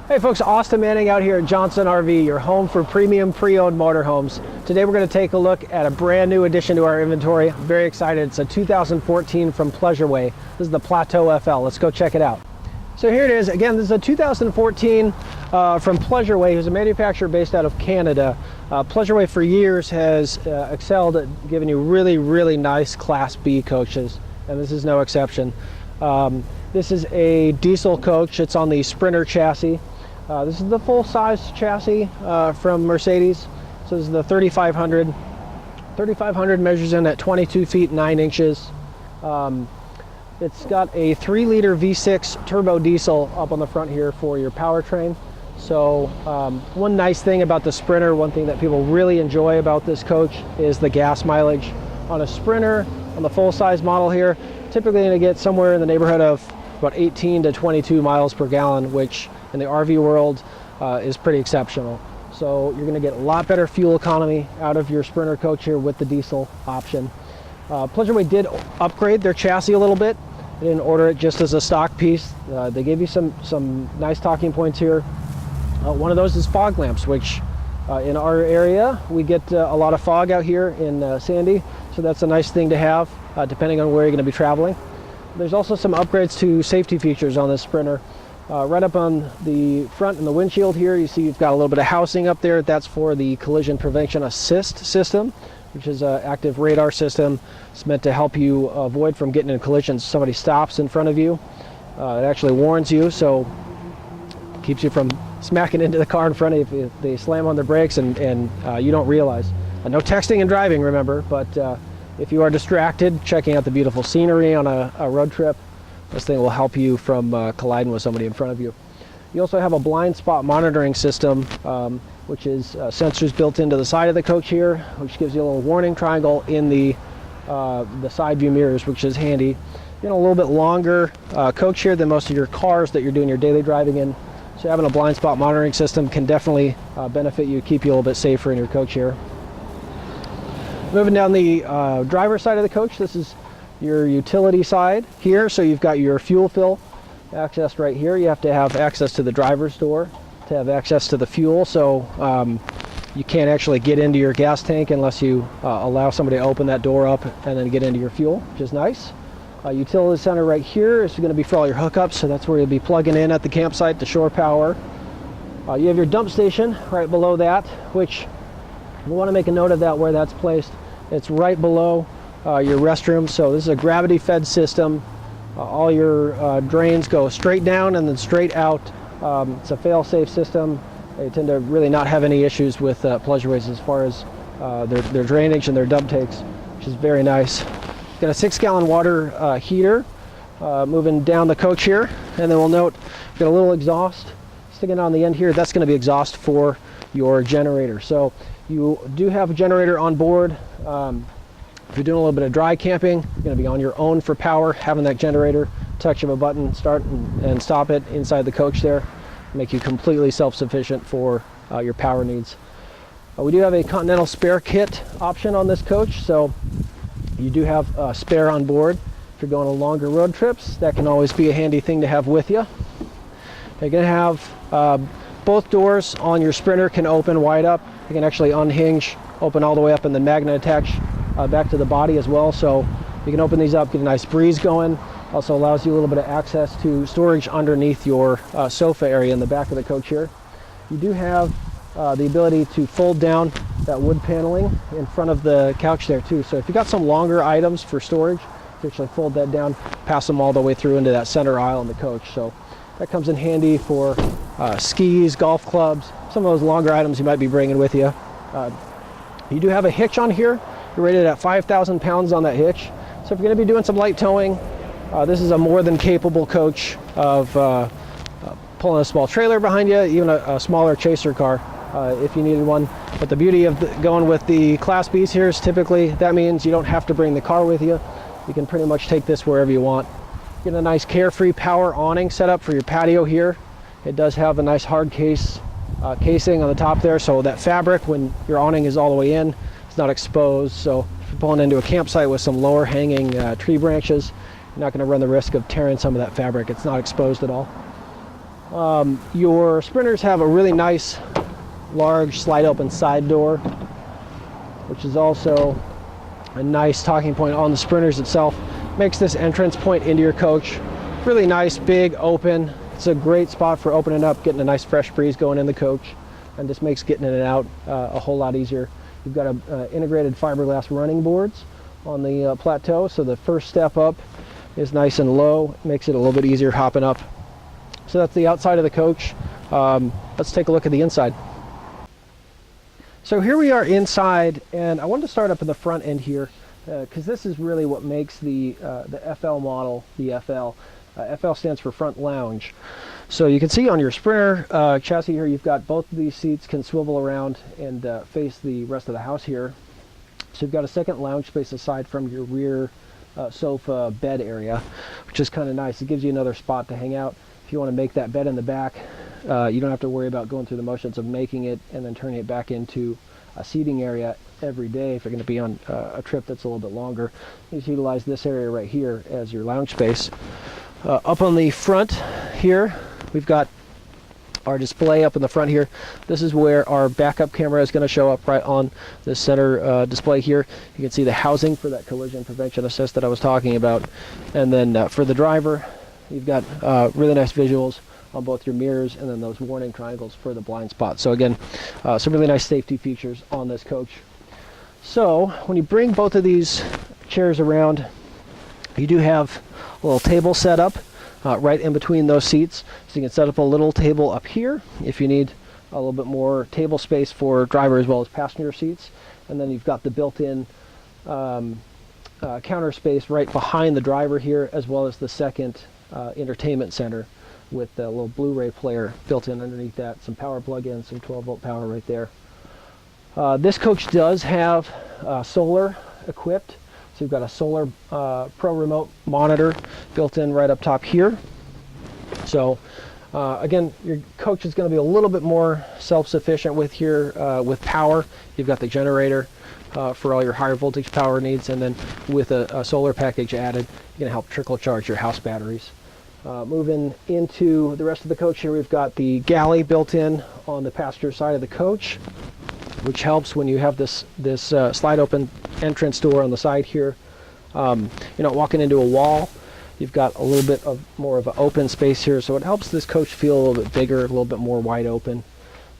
Hey folks, Austin Manning out here at Johnson RV, your home for premium pre-owned motorhomes. Today we're going to take a look at a brand new addition to our inventory. I'm very excited. It's a 2014 from Pleasure Way. This is the Plateau FL. Let's go check it out. So here it is. Again, this is a 2014 from Pleasure Way, who's a manufacturer based out of Canada. Pleasure Way for years has excelled at giving you really nice Class B coaches, and this is no exception. This is a diesel coach. It's on the Sprinter chassis. This is the full-size chassis from Mercedes. So this is the 3500. 3500 measures in at 22 feet 9 inches. It's got a 3-liter V6 turbo diesel up on the front here for your powertrain. So one nice thing about the Sprinter, one thing that people really enjoy about this coach is the gas mileage. On a Sprinter, on the full-size model here, typically going to get somewhere in the neighborhood of about 18 to 22 miles per gallon, which in the RV world is pretty exceptional. So you're going to get a lot better fuel economy out of your Sprinter coach here with the diesel option. Pleasure Way did upgrade their chassis a little bit. They didn't order it just as a stock piece. They gave you some nice talking points here. One of those is fog lamps, which in our area we get a lot of fog out here in Sandy, so that's a nice thing to have depending on where you're going to be traveling. There's also some upgrades to safety features on this Sprinter. Right up on the front in the windshield here, you see you've got a little bit of housing up there. That's for the collision prevention assist system, which is an active radar system. It's meant to help you avoid from getting in collisions. Somebody stops in front of you, it actually warns you, so it keeps you from smacking into the car in front of you if they slam on their brakes and you don't realize. No texting and driving, remember, but if you are distracted checking out the beautiful scenery on a road trip, this thing will help you from colliding with somebody in front of you. You also have a blind spot monitoring system, which is sensors built into the side of the coach here, which gives you a little warning triangle in the side view mirrors, which is handy. You're in a little bit longer coach here than most of your cars that you're doing your daily driving in, so having a blind spot monitoring system can definitely benefit you, keep you a little bit safer in your coach here. Moving down the driver's side of the coach, this is your utility side here. So you've got your fuel fill access right here. You have to have access to the driver's door to have access to the fuel. So you can't actually get into your gas tank unless you allow somebody to open that door up and then get into your fuel, which is nice. Utility center right here is going to be for all your hookups. So that's where you'll be plugging in at the campsite to shore power. You have your dump station right below that, which you want to make a note of that where that's placed. It's right below your restroom. So this is a gravity fed system. All your drains go straight down and then straight out. It's a fail-safe system. They tend to really not have any issues with Pleasure Ways as far as their drainage and their dump takes, which is very nice. Got a 6-gallon water heater moving down the coach here, and then we'll note we've got a little exhaust sticking on the end here. That's going to be exhaust for your generator. So you do have a generator on board. If you're doing a little bit of dry camping, you're going to be on your own for power. Having that generator, touch of a button, start and stop it inside the coach there, make you completely self-sufficient for your power needs. We do have a Continental spare kit option on this coach, so you do have a spare on board. If you're going on longer road trips, that can always be a handy thing to have with you. You're going to have both doors on your Sprinter can open wide up. You can actually unhinge, open all the way up, and then magnet attach back to the body as well. So you can open these up, get a nice breeze going. Also allows you a little bit of access to storage underneath your sofa area in the back of the coach here. You do have the ability to fold down that wood paneling in front of the couch there too. So if you've got some longer items for storage, you actually fold that down, pass them all the way through into that center aisle in the coach. So that comes in handy for skis, golf clubs, some of those longer items you might be bringing with you. You do have a hitch on here. You're rated at 5,000 pounds on that hitch. So if you're going to be doing some light towing, this is a more than capable coach of pulling a small trailer behind you, even a smaller chaser car if you needed one. But the beauty of going with the Class Bs here is typically that means you don't have to bring the car with you. You can pretty much take this wherever you want. Get a nice Carefree power awning set up for your patio here. It does have a nice hard casing on the top there, so that fabric, when your awning is all the way in, it's not exposed. So if you're pulling into a campsite with some lower hanging tree branches, you're not going to run the risk of tearing some of that fabric. It's not exposed at all. Your Sprinters have a really nice large slide open side door, which is also a nice talking point on the Sprinters itself. Makes this entrance point into your coach really nice, big, open. It's a great spot for opening up, getting a nice fresh breeze going in the coach, and just makes getting in and out a whole lot easier. You've got integrated fiberglass running boards on the Plateau, so the first step up is nice and low. It makes it a little bit easier hopping up. So that's the outside of the coach. Let's take a look at the inside. So here we are inside, and I wanted to start up at the front end here because this is really what makes the FL model the FL. FL stands for front lounge. So you can see on your Sprinter chassis here, you've got both of these seats can swivel around and face the rest of the house here. So you've got a second lounge space aside from your rear sofa bed area, which is kind of nice. It gives you another spot to hang out. If you want to make that bed in the back, you don't have to worry about going through the motions of making it and then turning it back into a seating area every day. If you're going to be on a trip that's a little bit longer, you just utilize this area right here as your lounge space. Up on the front here, we've got our display up in the front here. This is where our backup camera is going to show up right on the center display here. You can see the housing for that collision prevention assist that I was talking about. And then for the driver, you've got really nice visuals on both your mirrors and then those warning triangles for the blind spot. So again, some really nice safety features on this coach. So when you bring both of these chairs around, you do have a little table set up right in between those seats. So you can set up a little table up here if you need a little bit more table space for driver as well as passenger seats. And then you've got the built-in counter space right behind the driver here, as well as the second entertainment center with a little Blu-ray player built in underneath that, some power plug-in, some 12-volt power right there. This coach does have solar equipped, so you've got a solar Pro remote monitor built in right up top here. So again, your coach is going to be a little bit more self-sufficient with power. You've got the generator for all your higher voltage power needs, and then with a solar package added, you're going to help trickle charge your house batteries. Moving into the rest of the coach here, we've got the Galley built in on the passenger side of the coach, which helps when you have this slide open entrance door on the side here. You're not walking into a wall. You've got a little bit of more of an open space here, so it helps this coach feel a little bit bigger, a little bit more wide open.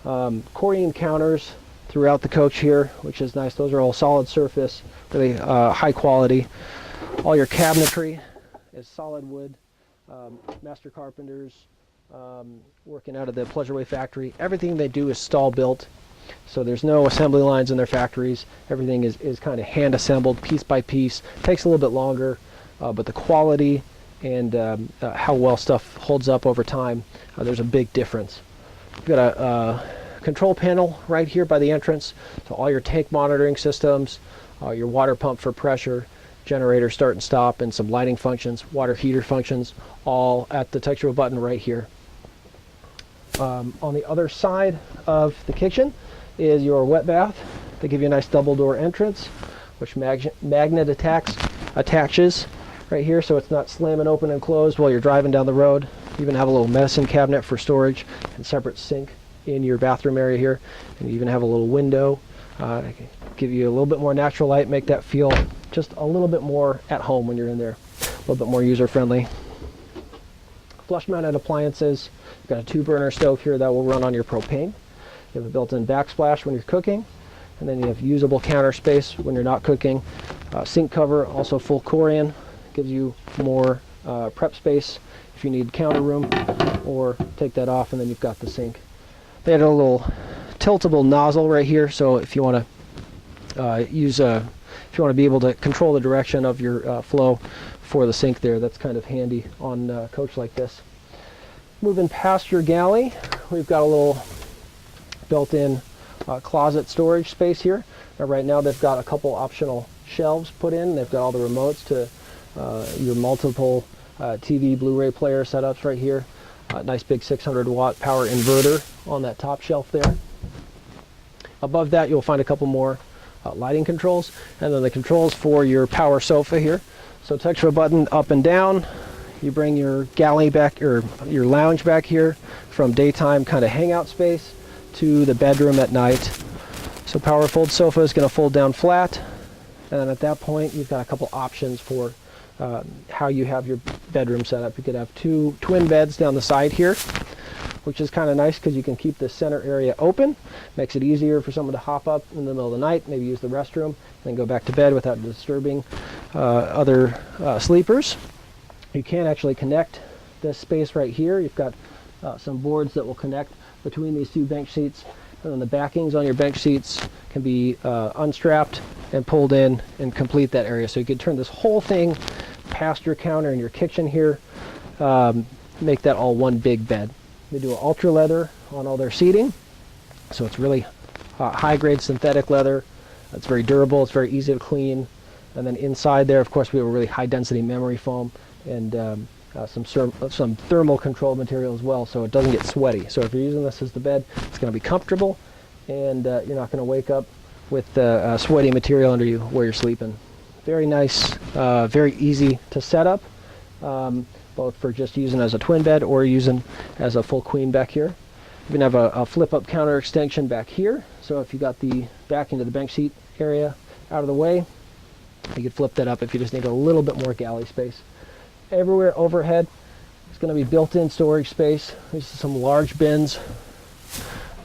Corian counters throughout the coach here, which is nice. Those are all solid surface, really high quality. All your cabinetry is solid wood. Master carpenters working out of the Pleasure Way factory. Everything they do is stall built, so there's no assembly lines in their factories. Everything is kind of hand assembled piece by piece. Takes a little bit longer, but the quality and how well stuff holds up over time, there's a big difference. You've got a control panel right here by the entrance to all your tank monitoring systems, your water pump for pressure, generator start and stop, and some lighting functions, water heater functions, all at the touch of a button right here. On the other side of the kitchen is your wet bath. They give you a nice double door entrance, which magnet attaches right here, so it's not slamming open and closed while you're driving down the road. You even have a little medicine cabinet for storage and separate sink in your bathroom area here, and you even have a little window. Give you a little bit more natural light, make that feel just a little bit more at home when you're in there, a little bit more user-friendly. Flush-mounted appliances. You've got a 2-burner stove here that will run on your propane. You have a built-in backsplash when you're cooking, and then you have usable counter space when you're not cooking. Sink cover, also full Corian, gives you more prep space if you need counter room, or take that off and then you've got the sink. They had a little tiltable nozzle right here, so if you want to if you want to be able to control the direction of your flow for the sink there, that's kind of handy on a coach like this. Moving past your Galley, we've got a little built-in closet storage space here. Now, right now they've got a couple optional shelves put in. They've got all the remotes to your multiple TV Blu-ray player setups right here. Nice big 600-watt power inverter on that top shelf there. Above that you'll find a couple more lighting controls, and then the controls for your power sofa here. So touch of a button up and down, You bring your galley back, or your lounge back here from daytime kind of hangout space to the bedroom at night. So power fold sofa is going to fold down flat, and then at that point you've got a couple options for how you have your bedroom set up. You could have 2 twin beds down the side here, which is kind of nice because you can keep the center area open. Makes it easier for someone to hop up in the middle of the night, maybe use the restroom, and then go back to bed without disturbing other sleepers. You can actually connect this space right here. You've got some boards that will connect between these 2 bench seats, and then the backings on your bench seats can be unstrapped and pulled in and complete that area. So you could turn this whole thing past your counter in your kitchen here, make that all one big bed. They do an ultra leather on all their seating, so it's really high grade synthetic leather. It's very durable, it's very easy to clean. And then inside there, of course, we have a really high density memory foam and some thermal control material as well, so it doesn't get sweaty. So if you're using this as the bed, it's going to be comfortable, and you're not going to wake up with sweaty material under you where you're sleeping. Very nice, very easy to set up, both for just using as a twin bed or using as a full queen back here. You can have a flip-up counter extension back here, so if you got the back into the bench seat area out of the way, you could flip that up if you just need a little bit more galley space. Everywhere overhead is going to be built-in storage space. These are some large bins.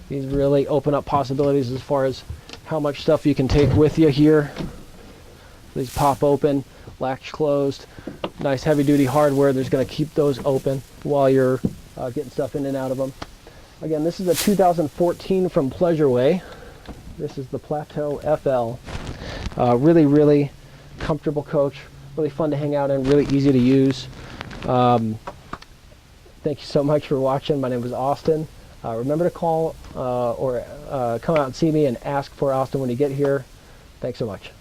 These really open up possibilities as far as how much stuff you can take with you here. These pop open, latch closed. Nice heavy-duty hardware that's going to keep those open while you're getting stuff in and out of them. Again, this is a 2014 from Pleasure Way. This is the Plateau FL. Really, really comfortable coach. Really fun to hang out in, really easy to use. Thank you so much for watching. My name is Austin. Remember to call or come out and see me and ask for Austin when you get here. Thanks so much.